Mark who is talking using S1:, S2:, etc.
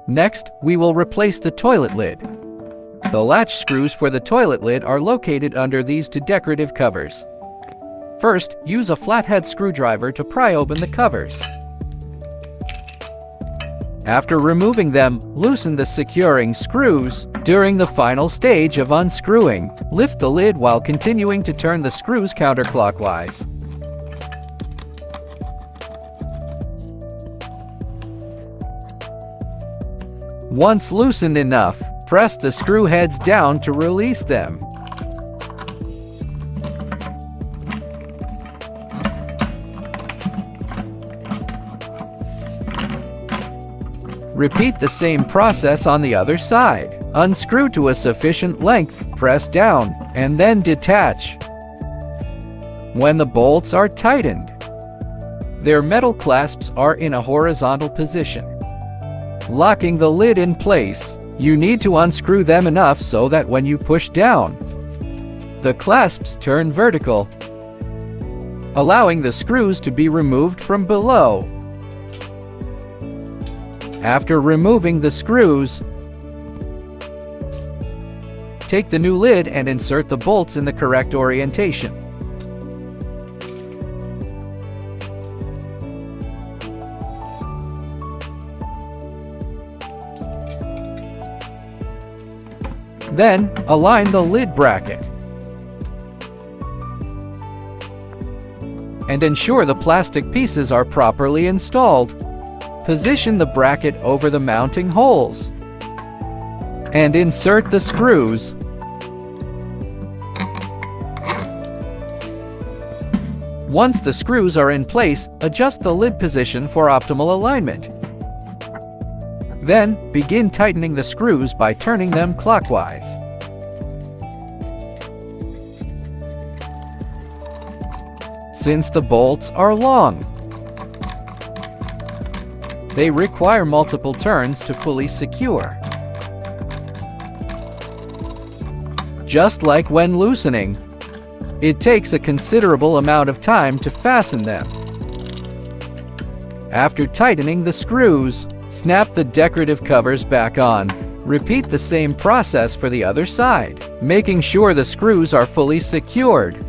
S1: Next, we will replace the toilet lid. The latch screws for the toilet lid are located under these two decorative covers. First, use a flathead screwdriver to pry open the covers. After removing them, loosen the securing screws. During the final stage of unscrewing, lift the lid while continuing to turn the screws counterclockwise. Once loosened enough, press the screw heads down to release them. Repeat the same process on the other side. Unscrew to a sufficient length, press down, and then detach. When the bolts are tightened, their metal clasps are in a horizontal position. Locking the lid in place, you need to unscrew them enough so that when you push down, the clasps turn vertical, allowing the screws to be removed from below. After removing the screws, take the new lid and insert the bolts in the correct orientation. Then, align the lid bracket and ensure the plastic pieces are properly installed. Position the bracket over the mounting holes and insert the screws. Once the screws are in place, adjust the lid position for optimal alignment. Then, begin tightening the screws by turning them clockwise. Since the bolts are long, they require multiple turns to fully secure. Just like when loosening, it takes a considerable amount of time to fasten them. After tightening the screws, snap the decorative covers back on. Repeat the same process for the other side, making sure the screws are fully secured.